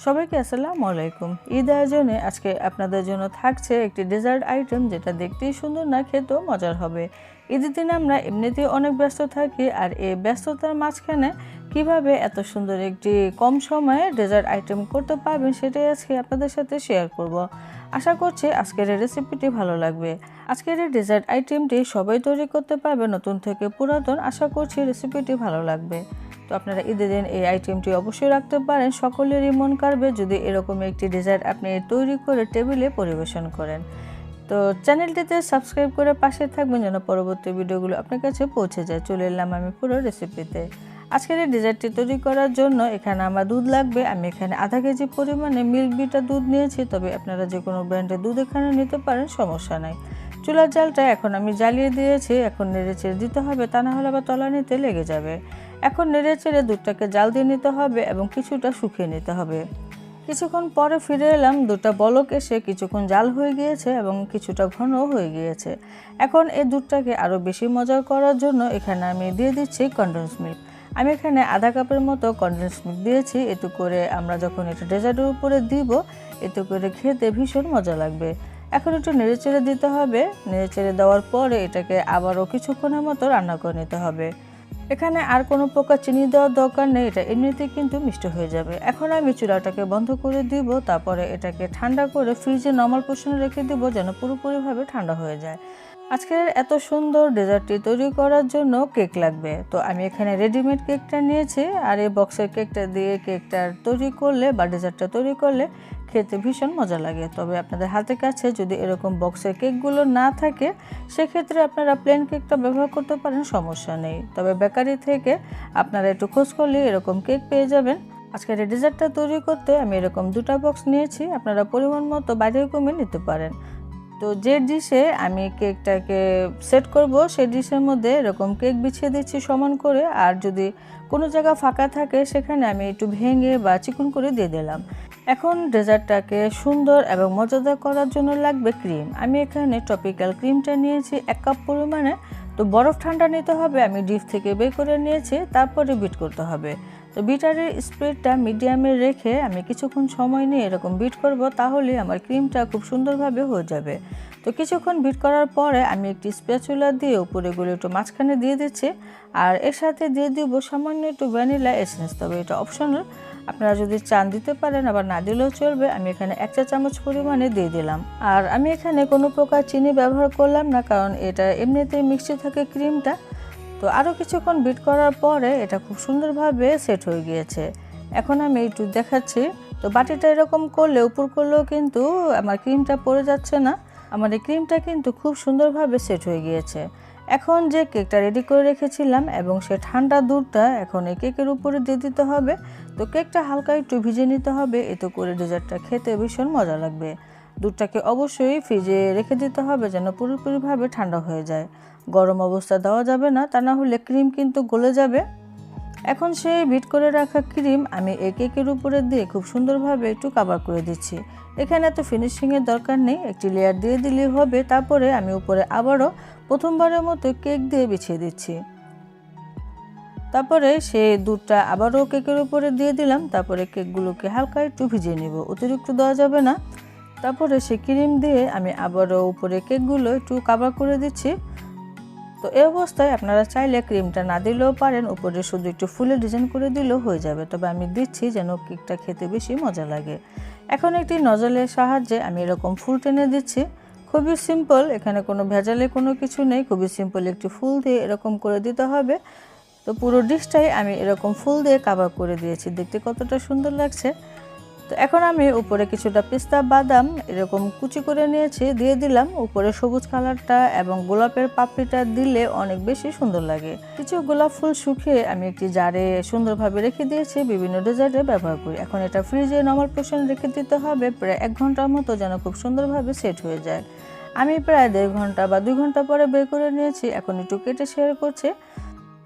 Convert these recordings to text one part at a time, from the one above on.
সবাইকে আসসালামু আলাইকুম। ঈদ আয়োজনে আজকে আপনাদের জন্য থাকছে একটি ডেজার্ট আইটেম, যেটা দেখতেই সুন্দর না খেতেও মজার হবে। ঈদের দিন আমরা এমনিতেই অনেক ব্যস্ত থাকি, আর এই ব্যস্ততার মাঝখানে কিভাবে এত সুন্দর একটি কম সময়ে ডেজার্ট আইটেম করতে পারবেন সেটাই আজকে আপনাদের সাথে শেয়ার করব। আশা করছি আজকের এই রেসিপিটি ভালো লাগবে। আজকের এই ডেজার্ট আইটেমটি সবাই তৈরি করতে পারবে, নতুন থেকে পুরাতন। আশা করছি রেসিপিটি ভালো লাগবে। তো আপনারা ঈদের দিন এই আইটেমটি অবশ্যই রাখতে পারেন, সকলেরই মন কাড়বে যদি এরকম একটি ডেজার্ট আপনি তৈরি করে টেবিলে পরিবেশন করেন। তো চ্যানেলটিতে সাবস্ক্রাইব করে পাশে থাকবেন যেন পরবর্তী ভিডিওগুলো আপনার কাছে পৌঁছে যায়। চলে এলাম আমি পুরো রেসিপিতে। আজকের এই ডেজার্টটি তৈরি করার জন্য এখানে আমার দুধ লাগবে। আমি এখানে আধা কেজি পরিমাণে মিল্ক বিটা দুধ নিয়েছি, তবে আপনারা যে কোনো ব্র্যান্ডের দুধ এখানে নিতে পারেন, সমস্যা নাই। চুলার জালটা এখন আমি জ্বালিয়ে দিয়েছি। এখন নেড়ে চেড়ে দিতে হবে, তা না হলে আবার তলানিতে লেগে যাবে। এখন নেড়ে চেড়ে দুধটাকে জাল দিয়ে নিতে হবে এবং কিছুটা শুকিয়ে নিতে হবে। কিছুক্ষণ পরে ফিরে এলাম, দুধটা বলক এসে কিছুক্ষণ জাল হয়ে গিয়েছে এবং কিছুটা ঘন হয়ে গিয়েছে। এখন এই দুধটাকে আরও বেশি মজা করার জন্য এখানে আমি দিয়ে দিচ্ছি কনডেন্স মিল্ক। আমি এখানে আধা কাপের মতো কনডেন্স মিল্ক দিয়েছি। এতে করে আমরা যখন এটা ডেজার্টের উপরে দিব, এতে করে খেতে ভীষণ মজা লাগবে। এখন একটু নেড়ে চেড়ে দিতে হবে। নেড়ে চেড়ে দেওয়ার পরে এটাকে আবারও কিছুক্ষণের মতো রান্না করে নিতে হবে। এখানে আর কোনো প্রকার চিনি দেওয়ার দরকার নেই, এটা এমনিতেই কিন্তু মিষ্টি হয়ে যাবে। এখন আমি চুলাটাকে বন্ধ করে দিব, তারপরে এটাকে ঠান্ডা করে ফ্রিজে নর্মাল পোর্শনে রেখে দিব যেন পুরোপুরিভাবে ঠান্ডা হয়ে যায়। আজকের এত সুন্দর ডেজার্টটি তৈরি করার জন্য কেক লাগবে। তো আমি এখানে রেডিমেড কেকটা নিয়েছি, আর এই বক্সের কেকটা দিয়ে কেকটা তৈরি করলে বা ডেজার্টটা তৈরি করলে খেতে ভীষণ মজা লাগে। তবে আপনাদের হাতের কাছে যদি এরকম বক্সের কেকগুলো না থাকে, সেক্ষেত্রে আপনারা প্লেন কেকটা ব্যবহার করতে পারেন, সমস্যা নেই। তবে বেকারি থেকে আপনারা একটু খোঁজ করলে এরকম কেক পেয়ে যাবেন। আজকের এই ডেজার্টটা তৈরি করতে আমি এরকম 2টা বক্স নিয়েছি, আপনারা পরিমাণ মতো বাইরে কমিয়ে নিতে পারেন। তো যে ডিশে আমি কেকটাকে সেট করব, সেই ডিশের মধ্যে এরকম কেক বিছিয়ে দিচ্ছি সমান করে। আর যদি কোনো জায়গা ফাঁকা থাকে, সেখানে আমি একটু ভেঙে বা চিকন করে দিয়ে দিলাম। এখন ডেজার্টটাকে সুন্দর এবং মজাদার করার জন্য লাগবে ক্রিম। আমি এখানে টপিক্যাল ক্রিমটা নিয়েছি 1 কাপ পরিমাণে। তো বরফ ঠান্ডা নিতে হবে, আমি ডিপ থেকে বের করে নিয়েছি, তারপরে বিট করতে হবে। তো বিটারের স্পিডটা মিডিয়ামে রেখে আমি কিছুক্ষণ সময় নিয়ে এরকম বিট করব, তাহলে আমার ক্রিমটা খুব সুন্দরভাবে হয়ে যাবে। তো কিছুক্ষণ বিট করার পরে আমি একটি স্প্যাচুলা দিয়ে উপরে এগুলো একটু মাঝখানে দিয়ে দিচ্ছি, আর এর সাথে দিয়ে দিব সামান্য একটু ভ্যানিলা এসেন্স। তবে এটা অপশনাল, আপনারা যদি চান দিতে পারেন, আবার না দিলেও চলবে। আমি এখানে 1 চা চামচ পরিমাণে দিয়ে দিলাম। আর আমি এখানে কোনো প্রকার চিনি ব্যবহার করলাম না, কারণ এটা এমনিতেই মিক্সড থাকে ক্রিমটা। তো আরও কিছুক্ষণ বিট করার পরে এটা খুব সুন্দরভাবে সেট হয়ে গিয়েছে। এখন আমি একটু দেখাচ্ছি। তো বাটিটা এরকম করলে উপর করলেও কিন্তু আমার ক্রিমটা পড়ে যাচ্ছে না। আমার এই ক্রিমটা কিন্তু খুব সুন্দরভাবে সেট হয়ে গিয়েছে। এখন যে কেকটা রেডি করে রেখেছিলাম এবং সে ঠান্ডা দুধটা এখন এই কেকের উপরে দিয়ে দিতে হবে। তো কেকটা হালকা একটু ভিজে নিতে হবে, এতে করে ডেজার্টটা খেতে ভীষণ মজা লাগবে। দুধটাকে অবশ্যই ফ্রিজে রেখে দিতে হবে যেন পুরোপুরিভাবে ঠান্ডা হয়ে যায়। গরম অবস্থা দেওয়া যাবে না, তা না হলে ক্রিম কিন্তু গলে যাবে। এখন সেই বিট করে রাখা ক্রিম আমি এই কেকের উপরে দিয়ে খুব সুন্দরভাবে একটু কভার করে দিচ্ছি। এখানে এত ফিনিশিংয়ের দরকার নেই, একটি লেয়ার দিয়ে দিলেই হবে। তারপরে আমি উপরে আবারও প্রথমবারের মতো কেক দিয়ে বিছিয়ে দিচ্ছি। তারপরে সেই দুধটা আবারও কেকের উপরে দিয়ে দিলাম। তারপরে কেকগুলোকে হালকা একটু ভিজিয়ে নেব, অতিরিক্ত দেওয়া যাবে না। তারপরে সেই ক্রিম দিয়ে আমি আবারও উপরে কেকগুলো একটু কভার করে দিচ্ছি। তো এই অবস্থায় আপনারা চাইলে ক্রিমটা না দিলেও পারেন, উপরে শুধু একটু ফুলের ডিজাইন করে দিলেও হয়ে যাবে। তবে আমি দিচ্ছি যেন কেকটা খেতে বেশি মজা লাগে। এখন একটি নজলের সাহায্যে আমি এরকম ফুল টেনে দিচ্ছি। খুবই সিম্পল, এখানে কোনো ভেজালে কোনো কিছু নেই। খুবই সিম্পল একটি ফুল দিয়ে এরকম করে দিতে হবে। তো পুরো ডিশটাই আমি এরকম ফুল দিয়ে কভার করে দিয়েছি, দেখতে কতটা সুন্দর লাগছে। তো এখন আমি উপরে কিছুটা পেস্তা বাদাম এরকম কুচি করে নিয়েছি, দিয়ে দিলাম। উপরে সবুজ কালারটা এবং গোলাপের পাপড়িটা দিলে অনেক বেশি সুন্দর লাগে। কিছু গোলাপ ফুল শুকিয়ে আমি একটি জারে সুন্দরভাবে রেখে দিয়েছি, বিভিন্ন ডেজার্টে ব্যবহার করি। এখন এটা ফ্রিজে নর্মাল পোর্শন রেখে দিতে হবে প্রায় 1 ঘন্টার মতো, যেন খুব সুন্দরভাবে সেট হয়ে যায়। আমি প্রায় 1.5 ঘন্টা বা 2 ঘন্টা পরে বের করে নিয়েছি। এখন একটু কেটে শেয়ার করছি।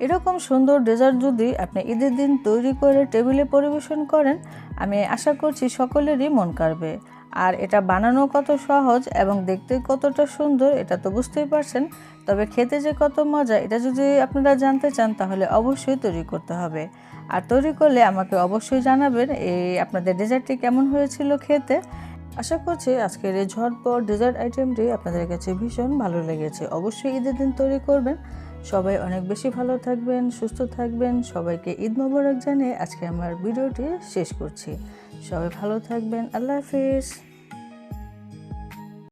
এরকম সুন্দর ডেজার্ট যদি আপনি ঈদের দিন তৈরি করে টেবিলে পরিবেশন করেন, আমি আশা করছি সকলেরই মন কাড়বে। আর এটা বানানো কত সহজ এবং দেখতে কতটা সুন্দর এটা তো বুঝতেই পারছেন। তবে খেতে যে কত মজা, এটা যদি আপনারা জানতে চান তাহলে অবশ্যই তৈরি করতে হবে। আর তৈরি করলে আমাকে অবশ্যই জানাবেন আপনাদের ডেজার্টটি কেমন হয়েছিল খেতে। আশা করছি আজকের এই ঝটপট ডেজার্ট আইটেমটি আপনাদের কাছে ভীষণ ভালো লেগেছে। অবশ্যই ঈদের দিন তৈরি করবেন। সবাই অনেক বেশি ভালো থাকবেন, সুস্থ থাকবেন। সবাইকে ঈদ মোবারক জানিয়ে আজকে আমার ভিডিওটি শেষ করছি। সবাই ভালো থাকবেন। আল্লাহ হাফিজ।